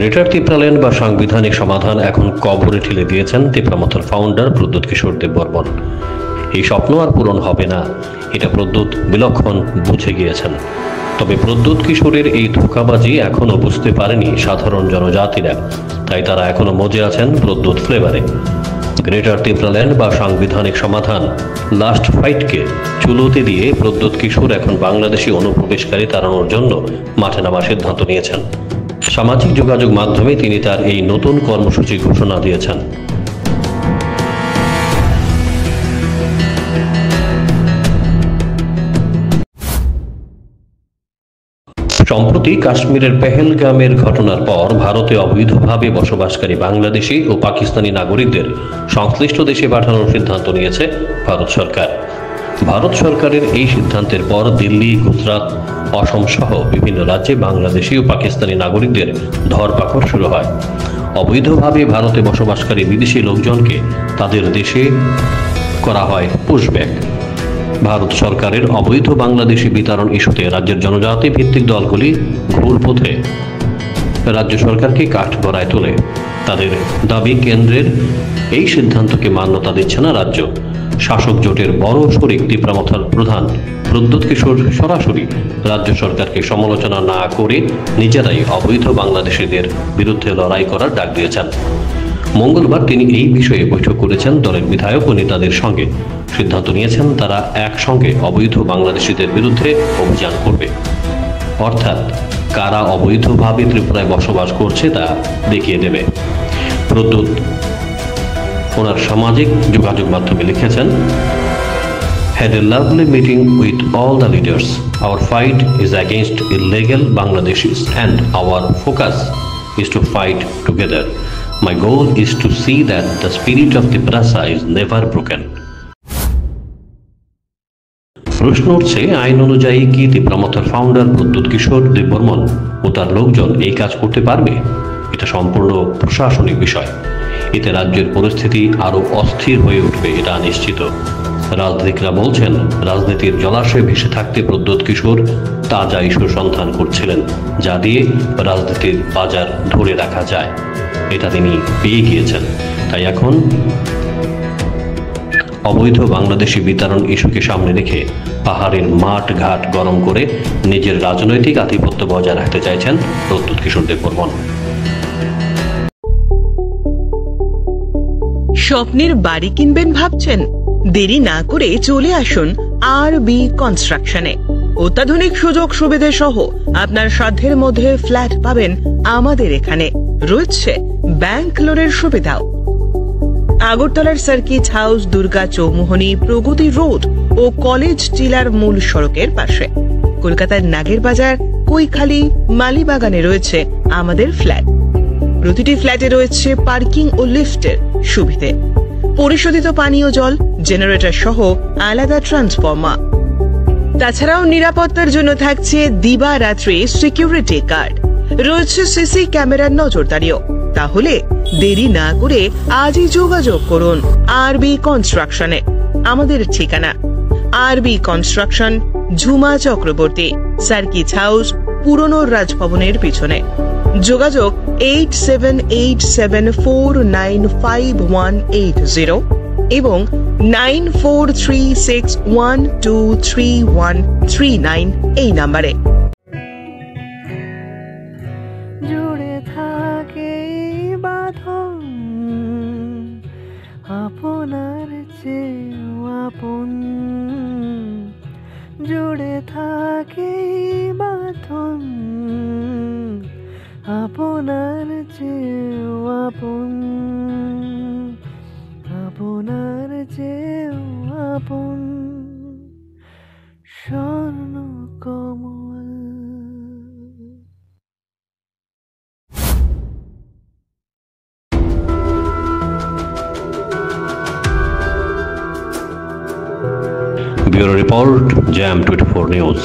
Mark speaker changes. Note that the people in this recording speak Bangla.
Speaker 1: গ্রেটার তিপ্রাল্যান্ড বা সাংবিধানিক সমাধান এখন কবরে ঠেলে দিয়েছেন তিপ্রামথার ফাউন্ডার প্রদ্যোৎ কিশোর দেববর্মন। এই স্বপ্ন আর পূরণ হবে না, এটা প্রদ্যোৎ বিলক্ষণ বুঝে গিয়েছেন। তবে প্রদ্যোৎ কিশোরের এই ধোঁকাবাজি এখনো বুঝতে পারেনি সাধারণ জনজাতিরা, তাই তারা এখনো মজে আছেন প্রদ্যোৎ ফ্লেভারে। গ্রেটার তিপ্রাল্যান্ড বা সাংবিধানিক সমাধান লাস্ট ফাইটকে চুলোতে দিয়ে প্রদ্যোৎ কিশোর এখন বাংলাদেশি অনুপ্রবেশকারী তাড়ানোর জন্য মাঠে নামার সিদ্ধান্ত নিয়েছেন। সামাজিক যোগাযোগ মাধ্যমে তিনি তার এই নতুন কর্মসূচি ঘোষণা দিয়েছেন। সম্প্রতি কাশ্মীরের পেহেলগামের ঘটনার পর ভারতে অবৈধভাবে বসবাসকারী বাংলাদেশি ও পাকিস্তানি নাগরিকদের সংশ্লিষ্ট দেশে পাঠানোর সিদ্ধান্ত নিয়েছে ভারত সরকার। ভারত সরকারের এই সিদ্ধান্তের পর দিল্লি, গুজরাট, অসম সহ বিভিন্ন রাজ্যে বাংলাদেশি ও পাকিস্তানি নাগরিকদের ধরপাকড় শুরু হয়। অবৈধভাবে ভারতে বসবাসকারী বিদেশি লোকজনকে তাদের দেশে করা হয় পুশব্যাক। ভারত সরকারের অবৈধ বাংলাদেশি বিতরণ ইস্যুতে রাজ্যের জনজাতি ভিত্তিক দলগুলি ঘুর পথে রাজ্য সরকারকে কাঠগড়ায় তোলে। তাদের দাবি, কেন্দ্রের এই সিদ্ধান্তকে মান্যতা দিচ্ছে না রাজ্য। শাসক জোটের বড় শরিক তিপ্রামথার প্রধান প্রদ্যোৎ কিশোর সরাসরি রাজ্য সরকারকে সমালোচনা না করে নিজেরাই অবৈধ বাংলাদেশিদের বিরুদ্ধে লড়াই করার ডাক দিয়েছেন। মঙ্গলবার তিনি এই বিষয়ে বৈঠক করেছেন দলের বিধায়ক ও নেতাদের সঙ্গে। সিদ্ধান্ত নিয়েছেন তারা একসঙ্গে অবৈধ বাংলাদেশিদের বিরুদ্ধে অভিযান করবে, অর্থাৎ কারা অবৈধভাবে ত্রিপুরায় বসবাস করছে তা দেখিয়ে দেবে। প্রদ্যোৎ ওনার সামাজিক যোগাযোগ মাধ্যমে লিখেছেন, had a lovely meeting with all the leaders. Our fight is against illegal Bangladeshis and our focus is to fight together. My goal is to see that the spirit of Tiprasa is never broken. প্রশ্ন উঠছে, আইন অনুযায়ী কি তিপ্রামথার ফাউন্ডার প্রদ্যোৎ কিশোর দেববর্মন ও তার লোকজন এই কাজ করতে পারবে? এটা সম্পূর্ণ প্রশাসনিক বিষয়। এতে রাজ্যের পরিস্থিতি আরো অস্থির হয়ে উঠবে, এটা নিশ্চিত। রাজনীতিকরা বলছেন, রাজনীতির জলাশয়ে ভেসে থাকতে প্রদ্যোৎ কিশোর তাজা ইস্যুর সন্ধান করছিলেন, যা দিয়ে রাজনীতির বাজার ধরে রাখা যায়। এটা তিনি পেয়ে গিয়েছেন। তাই এখন অবৈধ বাংলাদেশি বিতরণ ইস্যুকে সামনে রেখে পাহাড়ের মাঠ ঘাট গরম করে নিজের রাজনৈতিক আধিপত্য বজায় রাখতে চাইছেন প্রদ্যোৎ কিশোর দেববর্মন।
Speaker 2: স্বপ্নের বাড়ি কিনবেন ভাবছেন? দেরি না করে চলে আসুন আরবি কনস্ট্রাকশনে। অত্যাধুনিক সুযোগ সুবিধা সহ আপনার সাধ্যের মধ্যে ফ্ল্যাট পাবেন আমাদের এখানে। রয়েছে ব্যাংক লোনের সুবিধাও। আগরতলার সার্কিট হাউস, দুর্গা চৌমুহনী, প্রগতি রোড ও কলেজ টিলার মূল সড়কের পাশে। কলকাতার নাগের বাজার, কৈখালী, মালিবাগানে রয়েছে আমাদের ফ্ল্যাট। প্রতিটি ফ্ল্যাটে রয়েছে পার্কিং ও লিফটের সুবিধে, পরিশোধিত পানীয় জল, জেনারেটর সহ আলাদা ট্রান্সফরমার। তাছাড়াও নিরাপত্তার জন্য থাকছে দিবারাত্রি সিকিউরিটি গার্ড, রয়েছে সিসি ক্যামেরার নজরদারিও। তাহলে দেরি না করে আজই যোগাযোগ করুন আরবি কনস্ট্রাকশনে। আমাদের ঠিকানা আরবি construction, Jhuma Chakraborty, circuit house, পুরনো রাজভবনের পিছনে। যোগাযোগ 8787495180 এবং 9436123139 এই নাম্বারে।
Speaker 3: জুড়ে থাকে বাঁধন আপনার চেয়েও আপন, জুড়ে থাকে বাঁধন আপনার চেয়েও আপন, আপনার চেয়েও আপন স্বর্ণ কমল।
Speaker 1: ব্যুরো রিপোর্ট, জ্যাম 24 নিউজ।